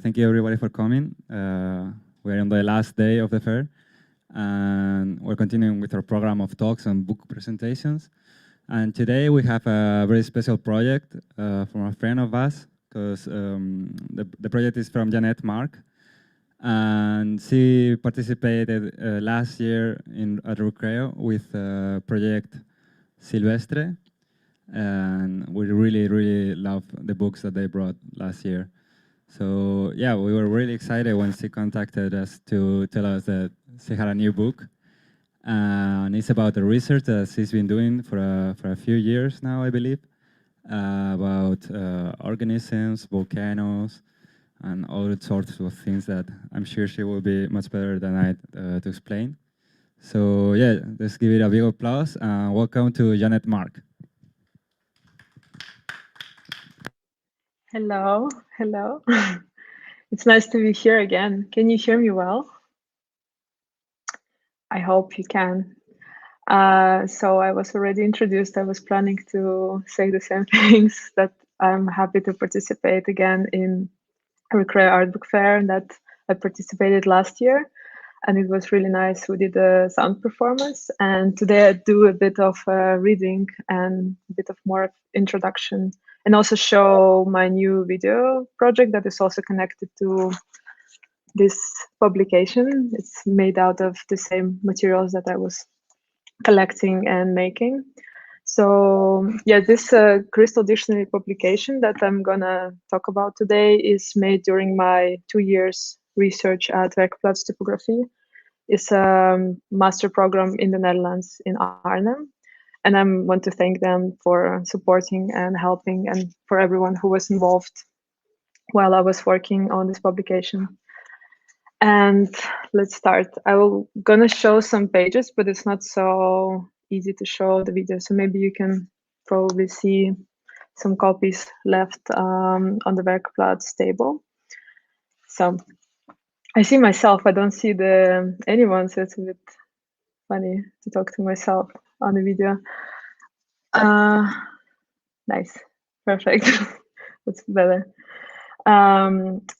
thank you everybody for coming. We're on the last day of the fair, and we're continuing with our program of talks and book presentations. And today we have a very special project from a friend of us, because the project is from Jannete Mark, and she participated last year at Recreo with project Silvestre, and we really love the books that they brought last year. So yeah, we were really excited when she contacted us to tell us that she had a new book, and it's about the research that she's been doing for a few years now, I believe, about organisms, volcanoes, and all sorts of things that I'm sure she will be much better than I to explain. So yeah, let's give it a big applause, and welcome to Jannete Mark. Hello. It's nice to be here again. Can you hear me well? I hope you can. So I was already introduced. I was planning to say the same things, that I'm happy to participate again in Recreo Art Book Fair that I participated last year, and it was really nice. We did a sound performance, and today I do a bit of reading and a bit of more introduction, and also show my new video project that is also connected to this publication. It's made out of the same materials that I was collecting and making. So yeah, this crystal dictionary publication that I'm gonna talk about today is made during my 2 years research at Werkplaats Typography. It's a master program in the Netherlands in Arnhem. And I want to thank them for supporting and helping, and for everyone who was involved while I was working on this publication. And let's start. I'm gonna show some pages, but it's not so easy to show the video. So maybe you can probably see some copies left on the Werkplaats table. So I see myself, I don't see anyone, so it's a bit funny to talk to myself on the video. Nice, perfect. That's better.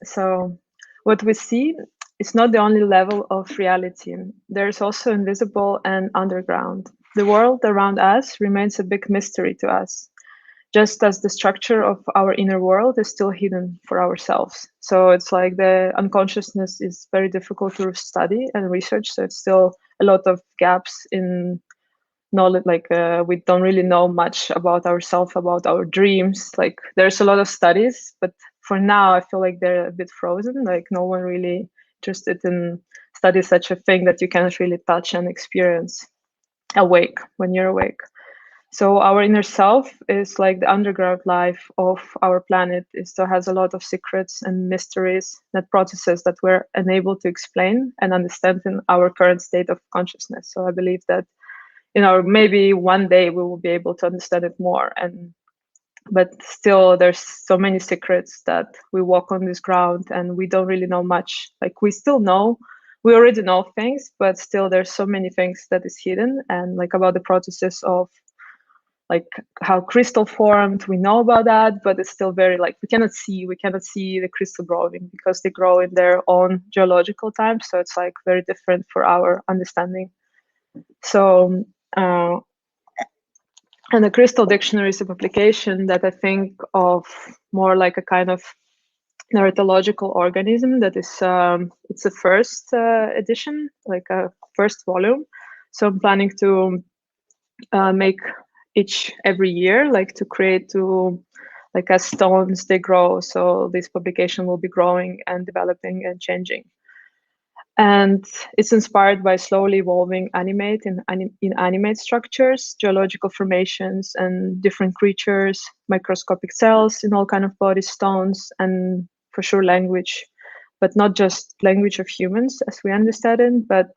So what we see is not the only level of reality. There's also invisible and underground. The world around us remains a big mystery to us, just as the structure of our inner world is still hidden for ourselves. So it's like the unconsciousness is very difficult to study and research. So it's still a lot of gaps in knowledge. Like we don't really know much about ourselves, about our dreams. Like there's a lot of studies, but for now I feel like they're a bit frozen. Like no one really interested in study such a thing that you cannot really touch and experience awake when you're awake. So our inner self is like the underground life of our planet. It still has a lot of secrets and mysteries, that processes that we're unable to explain and understand in our current state of consciousness. So I believe that, maybe one day we will be able to understand it more. But still, there's so many secrets that we walk on this ground and we don't really know much. Like we already know things, but still there's so many things that is hidden, and like about the processes of like how crystal formed, we know about that, but it's still very like we cannot see the crystal growing, because they grow in their own geological time. So it's like very different for our understanding. So and the crystal dictionary is a publication that I think of more like a kind of narratological organism that is it's a first edition, like a first volume. So I'm planning to make every year, like to create like as stones they grow. So this publication will be growing and developing and changing. And it's inspired by slowly evolving inanimate structures, geological formations, and different creatures, microscopic cells in all kind of body stones, and for sure language, but not just language of humans as we understand it, but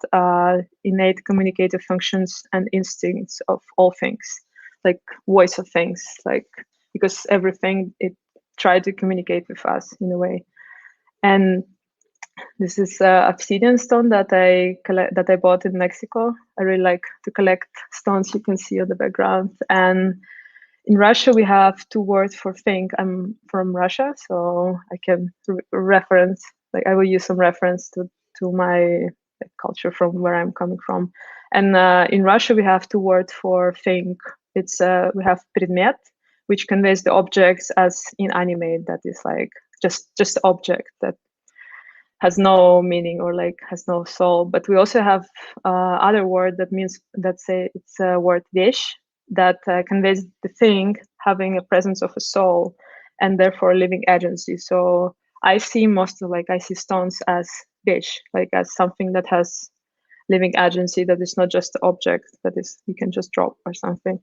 innate communicative functions and instincts of all things, like voice of things, like because everything it tried to communicate with us in a way. And this is obsidian stone that I bought in Mexico. I really like to collect stones. You can see on the background, and In Russia, we have two words for think. I'm from Russia, so I can reference, like I will use some reference to my culture from where I'm coming from. And in Russia, we have two words for think. It's we have предмет, which conveys the objects as inanimate, that is like just object that has no meaning or like has no soul. But we also have other word that means, that say it's a word вещь, that conveys the thing having a presence of a soul and therefore a living agency. So I see stones as вещь, like as something that has living agency, that is not just an object that is you can just drop or something.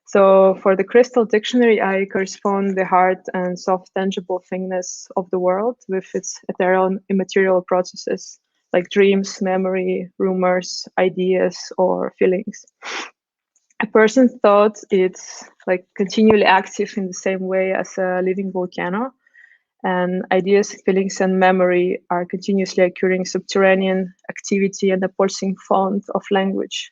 So for the crystal dictionary, I correspond the hard and soft tangible thingness of the world with its ethereal immaterial processes like dreams, memory, rumors, ideas, or feelings. A person's thought is like continually active in the same way as a living volcano, and ideas, feelings, and memory are continuously occurring subterranean activity and a pulsing font of language.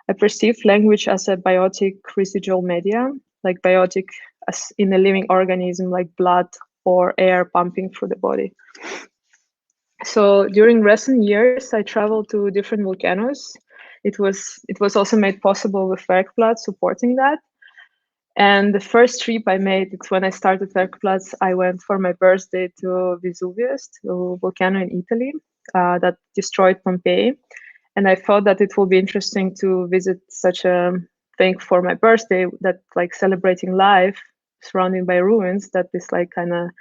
I perceive language as a biotic residual media, like biotic as in a living organism, like blood or air pumping through the body. So during recent years, I traveled to different volcanoes. It was also made possible with Werkplatz supporting that. And the first trip I made, it's when I started Werkplatz, I went for my birthday to Vesuvius, to volcano in Italy that destroyed Pompeii. And I thought that it will be interesting to visit such a thing for my birthday, that like celebrating life surrounded by ruins, that is like kind of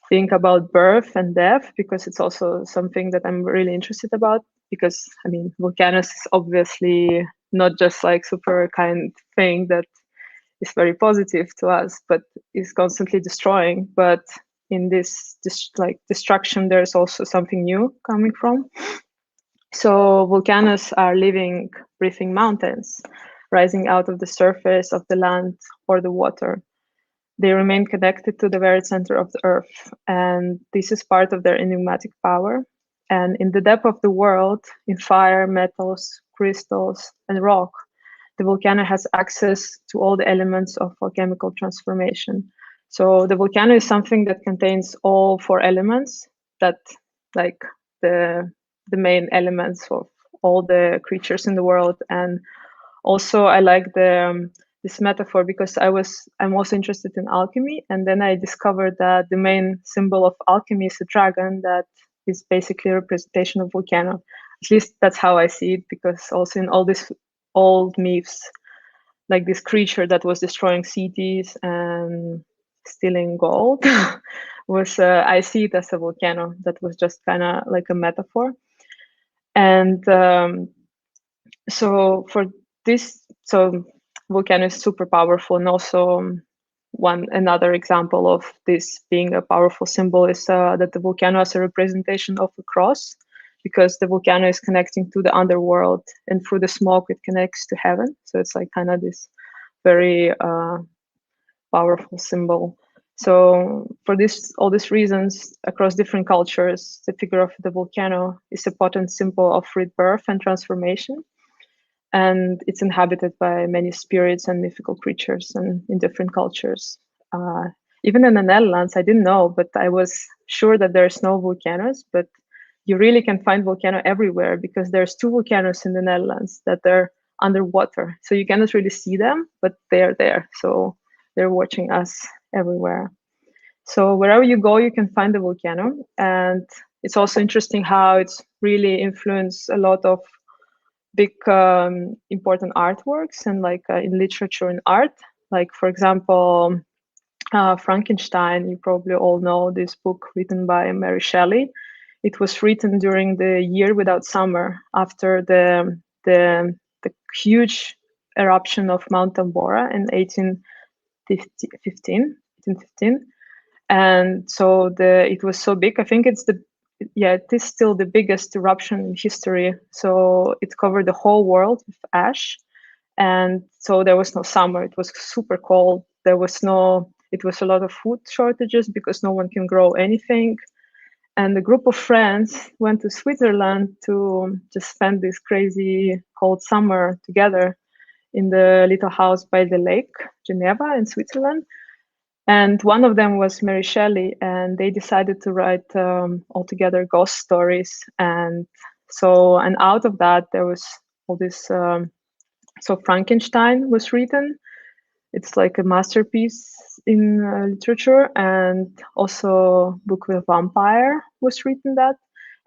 think about birth and death, because it's also something that I'm really interested about. Because I mean, volcanoes is obviously not just like super kind thing that is very positive to us, but is constantly destroying. But in this like destruction, there's also something new coming from. So volcanoes are living, breathing mountains, rising out of the surface of the land or the water. They remain connected to the very center of the earth, and this is part of their enigmatic power. And in the depth of the world, in fire, metals, crystals, and rock, the volcano has access to all the elements of alchemical transformation. So the volcano is something that contains all four elements, that like the main elements of all the creatures in the world. And also I like this metaphor because I'm also interested in alchemy, and then I discovered that the main symbol of alchemy is a dragon, that is basically a representation of volcano. At least that's how I see it, because also in all these old myths, like this creature that was destroying cities and stealing gold was I see it as a volcano that was just kind of like a metaphor. And so for this, so volcano is super powerful. And also another example of this being a powerful symbol is that the volcano is a representation of a cross, because the volcano is connecting to the underworld, and through the smoke it connects to heaven. So it's like kind of this very powerful symbol. So for all these reasons, across different cultures, the figure of the volcano is a potent symbol of rebirth and transformation. And it's inhabited by many spirits and mythical creatures, and in different cultures. Even in the Netherlands, I didn't know, but I was sure that there's no volcanoes, but you really can find volcano everywhere, because there's two volcanoes in the Netherlands that they're underwater. So you cannot really see them, but they're there. So they're watching us everywhere. So wherever you go, you can find the volcano. And it's also interesting how it's really influenced a lot of big important artworks, and like in literature and art. Like, for example, Frankenstein, you probably all know this book written by Mary Shelley. It was written during the year without summer, after the huge eruption of Mount Tambora in 1815. And so it was so big. I think it is still the biggest eruption in history. So it covered the whole world with ash. And so there was no summer. It was super cold. It was a lot of food shortages because no one can grow anything. And a group of friends went to Switzerland to just spend this crazy cold summer together. in the little house by the lake, Geneva in Switzerland. And one of them was Mary Shelley, and they decided to write altogether ghost stories. And out of that, there was all this. So Frankenstein was written. It's like a masterpiece in literature, and also Book with a Vampire was written that.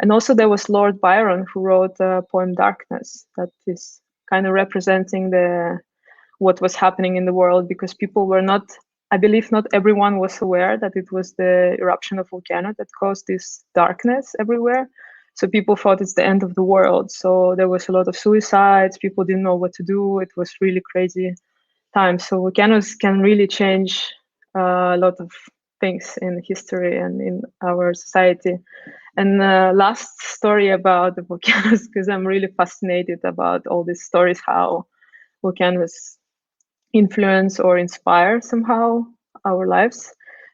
And also there was Lord Byron, who wrote the poem Darkness, that is kind of representing what was happening in the world, because people were not, I believe not everyone was aware that it was the eruption of volcano that caused this darkness everywhere. So people thought it's the end of the world. So there was a lot of suicides. People didn't know what to do. It was really crazy time. So volcanoes can really change a lot of things in history and in our society. And last story about the volcanoes, because I'm really fascinated about all these stories, how volcanoes influence or inspire somehow our lives.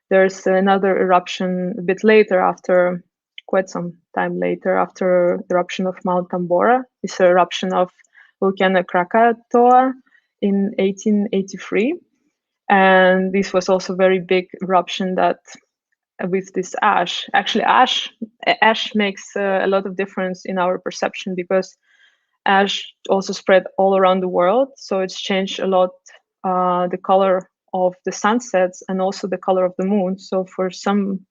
There's another eruption a bit later, after quite some time later, after the eruption of Mount Tambora. It's an eruption of volcano Krakatoa in 1883. And this was also a very big eruption that with this ash. Actually, ash makes a lot of difference in our perception, because ash also spread all around the world. So it's changed a lot the color of the sunsets and also the color of the moon. So for some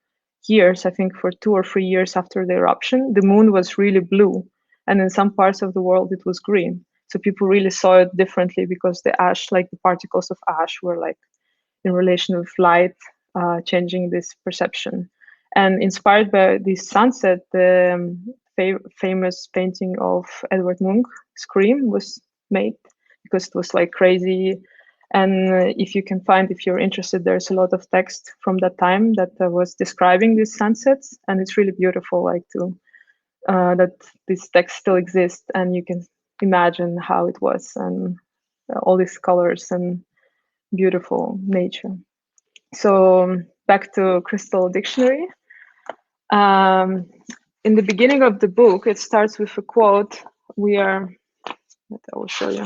years, I think for 2 or 3 years after the eruption, the moon was really blue. And in some parts of the world, it was green. So people really saw it differently, because the ash, like the particles of ash, were like in relation with light, changing this perception. And inspired by this sunset, the famous painting of Edward Munch, Scream, was made, because it was like crazy. And if you can find, if you're interested, there's a lot of text from that time that was describing these sunsets, and it's really beautiful, like to that this text still exists, and you can imagine how it was, and all these colors and beautiful nature. So back to Crystal Dictionary. Um, in the beginning of the book, it starts with a quote. I will show you.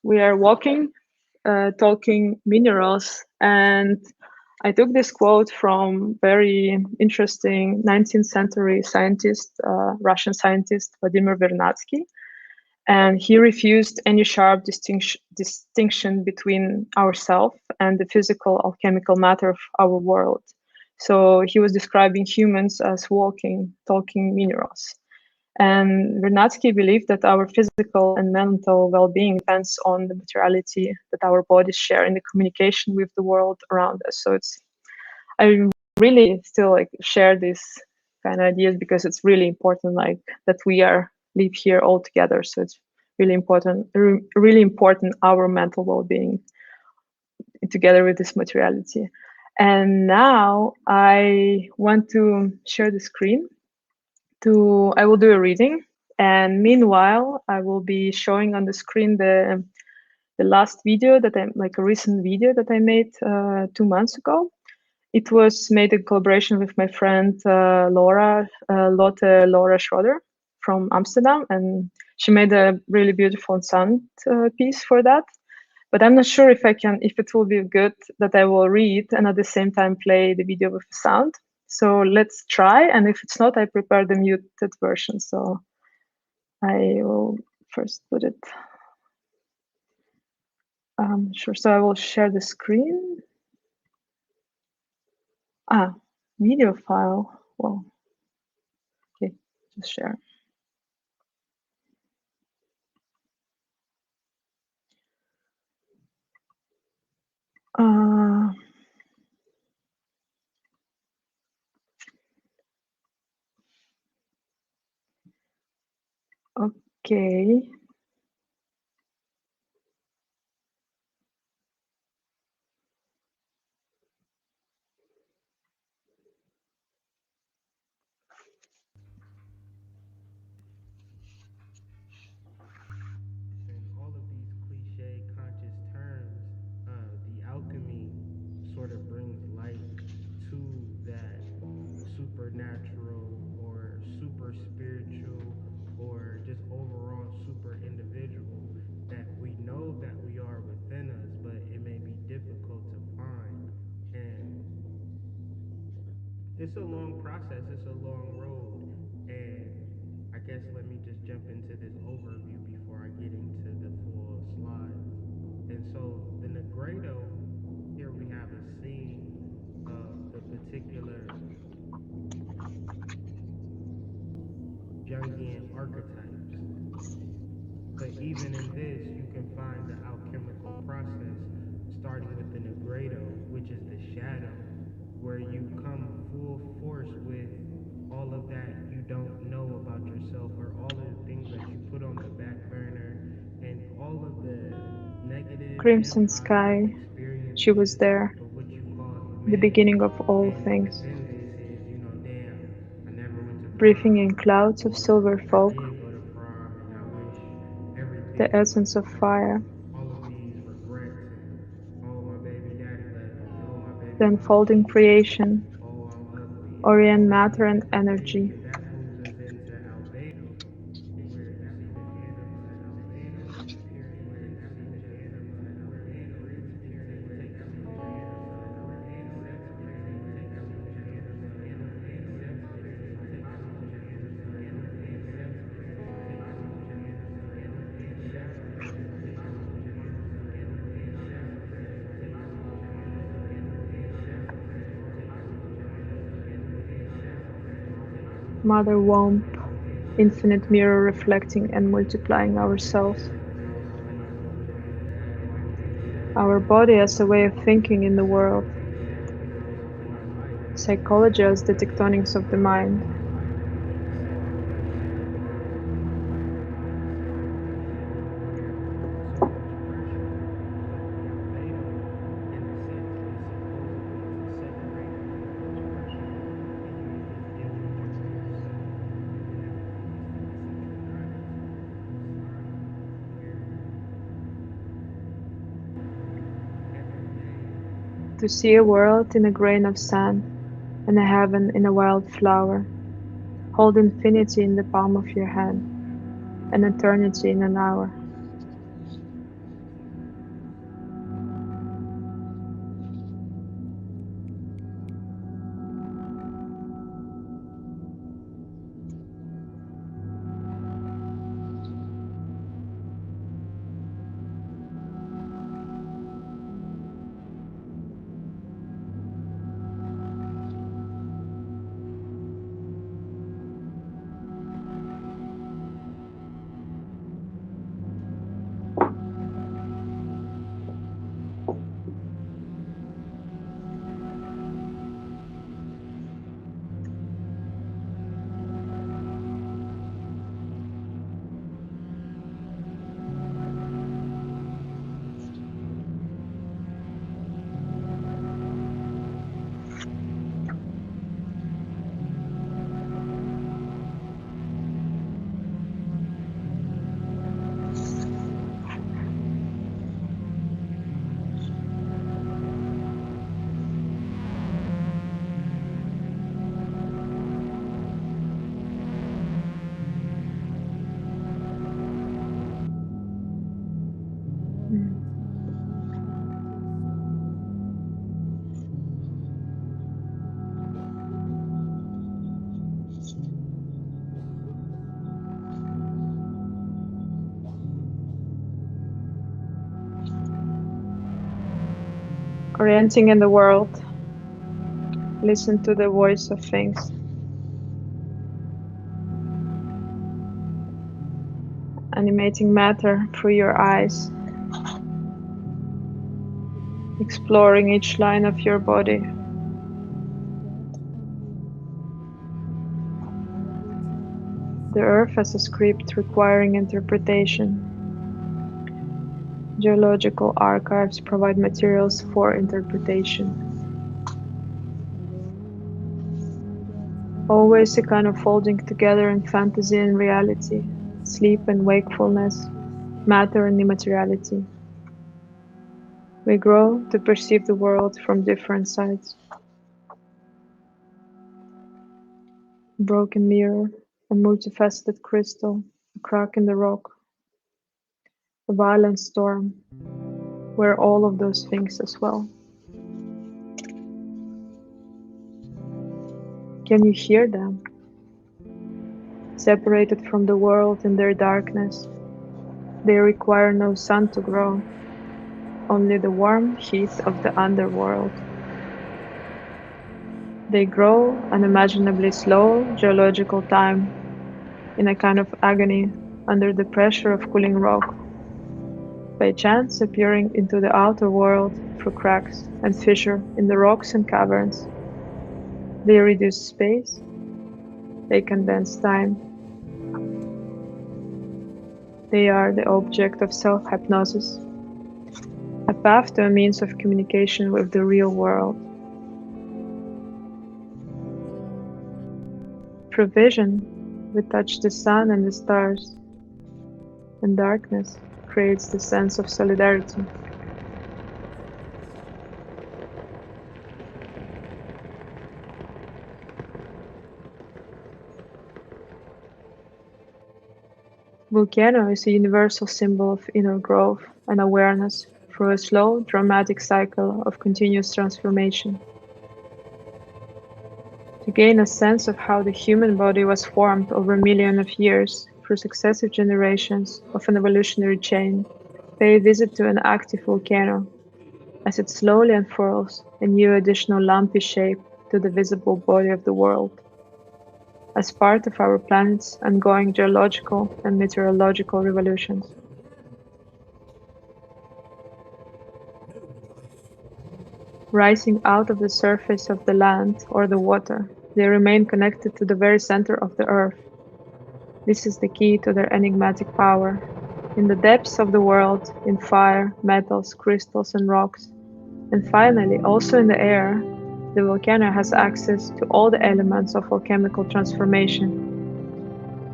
We are walking, talking minerals, and I took this quote from very interesting 19th century scientist, Russian scientist Vladimir Vernadsky, and he refused any sharp distinction between ourself and the physical alchemical matter of our world. So he was describing humans as walking, talking minerals. And Vernadsky believed that our physical and mental well-being depends on the materiality that our bodies share in the communication with the world around us. So I really still like share these kind of ideas, because it's really important, like that we live here all together. So it's really important our mental well-being together with this materiality. And now I want to share the screen. I will do a reading, and meanwhile I will be showing on the screen the last video that a recent video that I made 2 months ago. It was made in collaboration with my friend Laura Schroeder from Amsterdam, and she made a really beautiful sound piece for that. But I'm not sure if it will be good that I will read and at the same time play the video with sound. So let's try, and if it's not, I prepare the muted version. So I will first put it. Sure. So I will share the screen. Video file. Well, okay, just share. Okay. And all of these cliche conscious terms, the alchemy sort of brings light to that supernatural or super spiritual or just overall super it's a long process, it's a long road. And I guess let me just jump into this overview before I get into the full slides. And so the Negredo, here we have a scene of the particular Jungian archetypes. But even in this, you can find the alchemical process starting with the Negredo, which is the shadow, where you come full force with all of that you don't know about yourself, or all of the things that you put on the back burner, and all of the negative and Crimson positive sky, she was experiences there, of what you call the humanity. beginning of all And things, within this is, damn, I never went to breathing prom, in clouds of or silver I fog, did go to prom and I wish everything the was essence of different. fire, All of these regrets and, oh, my baby daddy left me, oh, my baby the mama unfolding cheated on me, creation, oh, I'm ugly, and orient all of matter these and different things. energy, And that moves us into albedo, where you see the animas, albedo disappearing, where you see the anima, albedo disappearing, where you see the anima, albedo disappearing, where you see the anima, albedo disappearing, where you see the anima, albedo disappearing, where you see the anima, albedo disappearing, where you see the anima, albedo disappearing, where you see the anima, albedo disappearing, where you see the anima, albedo disappearing, where you see the mother anima, womb, albedo infinite mirror disappearing. reflecting and multiplying ourselves, our body as a way of thinking in the world, psychology as the tectonics of the mind, So much pressure, but the albedo, in a sense, is supposedly to separate from that much pressure, and you can just deal with more of yourself. And that brings us to the centrality, to the samsara, where every day to see a world in a grain of sand and a heaven in a wild flower, hold infinity in the palm of your hand, and eternity in an hour. Orienting in the world, listen to the voice of things, animating matter through your eyes, exploring each line of your body. The earth as a script requiring interpretation. Geological archives provide materials for interpretation. Always a kind of folding together in fantasy and reality, sleep and wakefulness, matter and immateriality. We grow to perceive the world from different sides. A broken mirror, a multifaceted crystal, a crack in the rock, a violent storm. We're all of those things as well. Can you hear them? Separated from the world in their darkness, they require no sun to grow, only the warm heat of the underworld. They grow unimaginably slow geological time, in a kind of agony under the pressure of cooling rock, by chance appearing into the outer world through cracks and fissures in the rocks and caverns. They reduce space, they condense time. They are the object of self-hypnosis, a path to a means of communication with the real world. Through vision, we touch the sun and the stars, and darkness creates the sense of solidarity. Volcano is a universal symbol of inner growth and awareness through a slow, dramatic cycle of continuous transformation. To gain a sense of how the human body was formed over millions of years through successive generations of an evolutionary chain, pay a visit to an active volcano as it slowly unfurls a new additional lumpy shape to the visible body of the world, as part of our planet's ongoing geological and meteorological revolutions. Rising out of the surface of the land or the water, they remain connected to the very center of the earth. This is the key to their enigmatic power. In the depths of the world, in fire, metals, crystals, and rocks, and finally also in the air, the volcano has access to all the elements of alchemical transformation.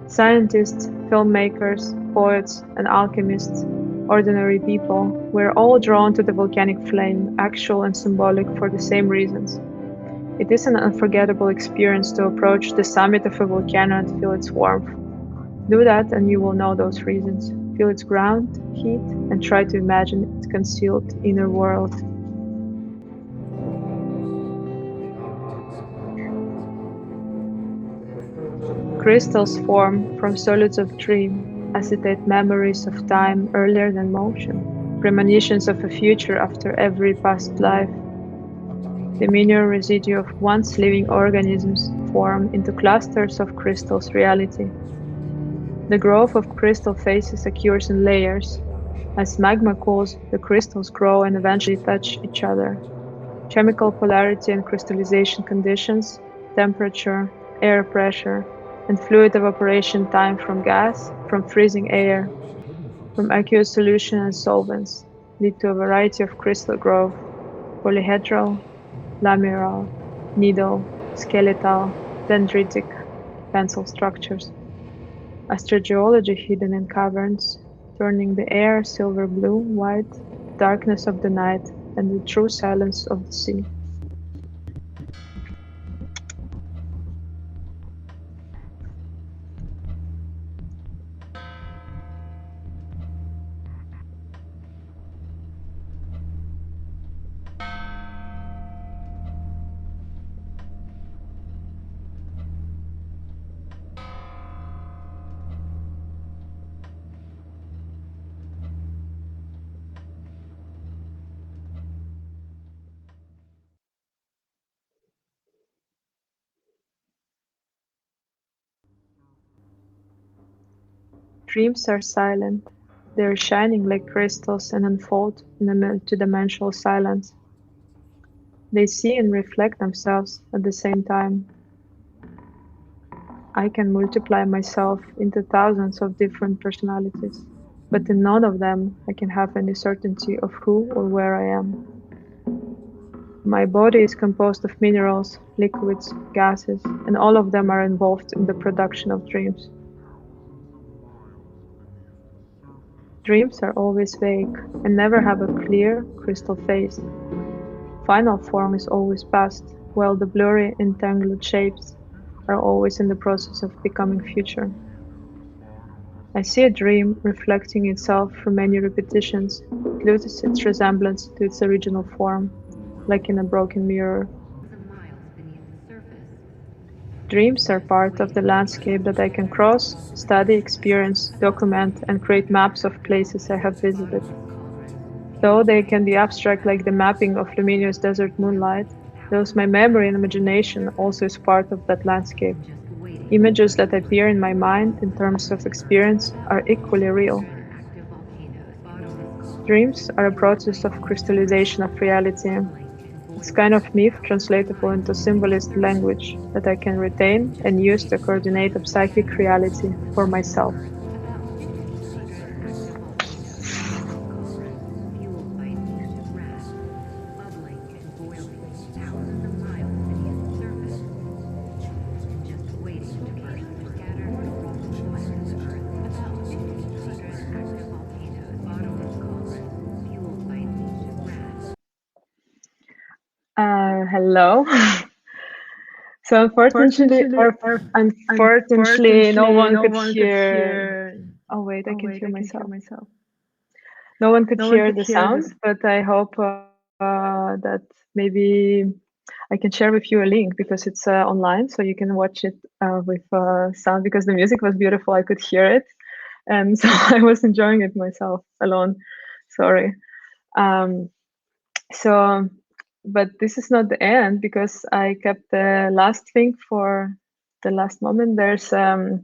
Scientists, filmmakers, poets, and alchemists, ordinary people, were all drawn to the volcanic flame, actual and symbolic, for the same reasons. It is an unforgettable experience to approach the summit of a volcano and feel its warmth. Do that and you will know those reasons. Feel its ground, heat, and try to imagine its concealed inner world. Crystals form from solids of dream, acetate memories of time earlier than motion, premonitions of a future after every past life. The mineral residue of once living organisms form into clusters of crystals reality. The growth of crystal faces occurs in layers. As magma cools, the crystals grow and eventually touch each other. Chemical polarity and crystallization conditions, temperature, air pressure, and fluid evaporation time from gas, from freezing air, from aqueous solution and solvents, lead to a variety of crystal growth: polyhedral, lamellar, needle, skeletal, dendritic, pencil structures. Astrogeology hidden in caverns, turning the air silver blue, white, darkness of the night, and the true silence of the sea. Dreams are silent. They are shining like crystals and unfold in a multidimensional silence. They see and reflect themselves at the same time. I can multiply myself into thousands of different personalities, but in none of them I can have any certainty of who or where I am. My body is composed of minerals, liquids, gases, and all of them are involved in the production of dreams. Dreams are always vague and never have a clear, crystal face. Final form is always past, while the blurry, entangled shapes are always in the process of becoming future. I see a dream reflecting itself through many repetitions. It loses its resemblance to its original form, like in a broken mirror. Of miles beneath the surface. Dreams are part of the landscape that I can cross, study, experience, document, and create maps of places I have visited. Though they can be abstract like the mapping of luminous desert moonlight, thus my memory and imagination also is part of that landscape. Images that appear in my mind in terms of experience are equally real. Dreams are a process of crystallization of reality. It's kind of myth translatable into symbolist language that I can retain and use to coordinate a psychic reality for myself. Hello. So unfortunately, no one could hear. Oh wait, I can hear myself. No one could hear the sound, but I hope that maybe I can share with you a link because it's online, so you can watch it with sound. Because the music was beautiful, I could hear it, and so I was enjoying it myself alone. Sorry. So, but this is not the end because I kept the last thing for the last moment. There's a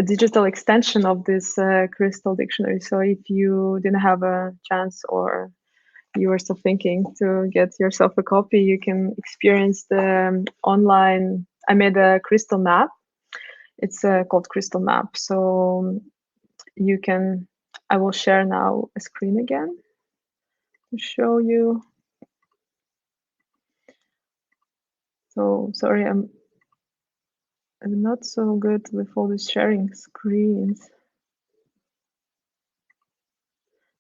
digital extension of this crystal dictionary. So if you didn't have a chance or you were still thinking to get yourself a copy, you can experience the online. I made a crystal map. It's called Crystal Map. So you can, I will share now a screen again to show you. So sorry, I'm not so good with all these sharing screens.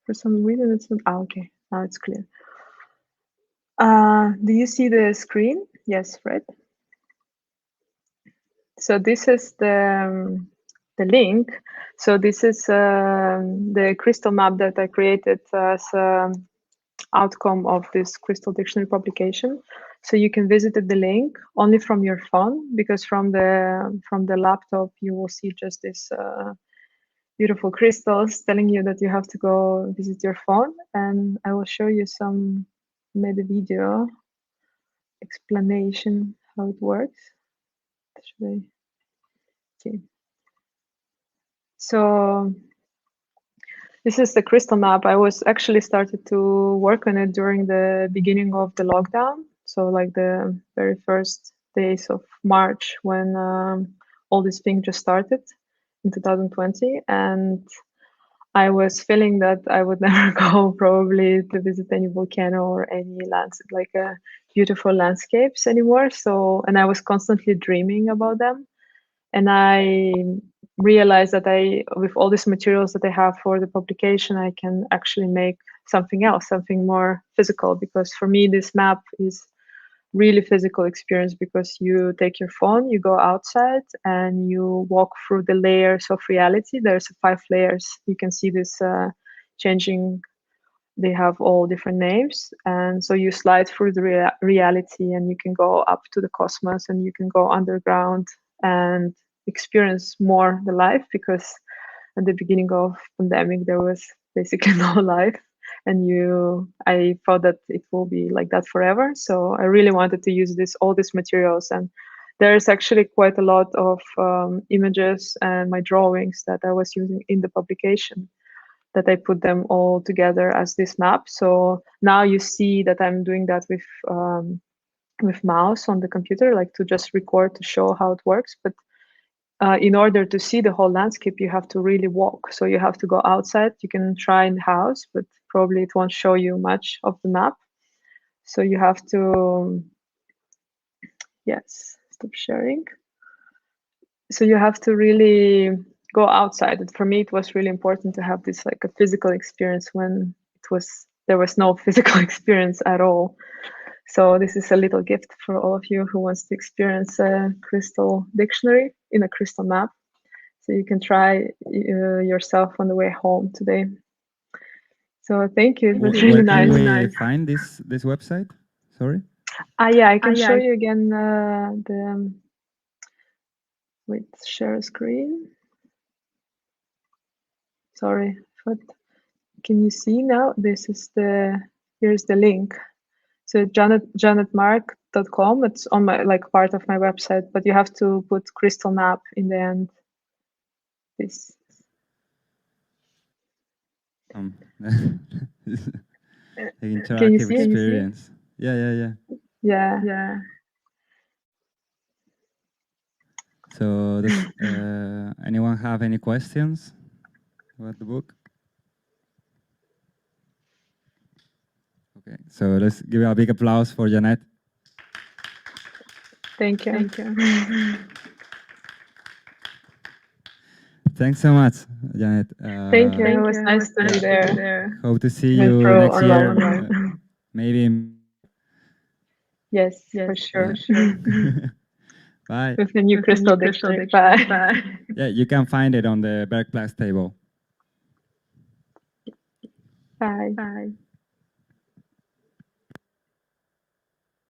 For some reason, it's not. Okay, now it's clear. Do you see the screen? Yes, right. So this is the link. So this is the crystal map that I created as outcome of this crystal dictionary publication. So you can visit the link only from your phone, because from the laptop you will see just this beautiful crystals telling you that you have to go visit your phone. And I will show you some, made a video explanation how it works. Should I? Okay. So this is the crystal map. I was actually started to work on it during the beginning of the lockdown. So like the very first days of March when all this thing just started in 2020. And I was feeling that I would never go probably to visit any volcano or any landscape, like beautiful landscapes anymore. So, and I was constantly dreaming about them. And I realized that with all these materials that I have for the publication, I can actually make something else, something more physical. Because for me, this map is really physical experience, because you take your phone, you go outside and you walk through the layers of reality. There's 5 layers. You can see this changing. They have all different names. And so you slide through the reality, and you can go up to the cosmos, and you can go underground and experience more the life, because at the beginning of pandemic there was basically no life, and I thought that it will be like that forever. So I really wanted to use all these materials, and there's actually quite a lot of images and my drawings that I was using in the publication, that I put them all together as this map. So now you see that I'm doing that with mouse on the computer, like to just record to show how it works. But in order to see the whole landscape, you have to really walk. So you have to go outside. You can try in the house, but probably it won't show you much of the map. So you have to, yes, stop sharing. So you have to really go outside. And for me, it was really important to have this like a physical experience when there was no physical experience at all. So this is a little gift for all of you who wants to experience a crystal dictionary in a crystal map. So you can try yourself on the way home today. So thank you. It was really nice. Can we find this website? Sorry. Yeah, I can show you again Wait, share screen. Sorry, but can you see now? This is here's the link. So janetemark.com. It's on my part of my website, but you have to put crystal map in the end. This. Interactive experience. Yeah. So does anyone have any questions about the book? Okay, so let's give a big applause for Jannete. Thank you. Thanks so much, Jannete. Thank you. It was nice to be there. Hope to see you next year. Online. Maybe. Yes, for sure. Bye. With the new crystal dictionary. Bye. Yeah, you can find it on the Bergplatz table. Bye.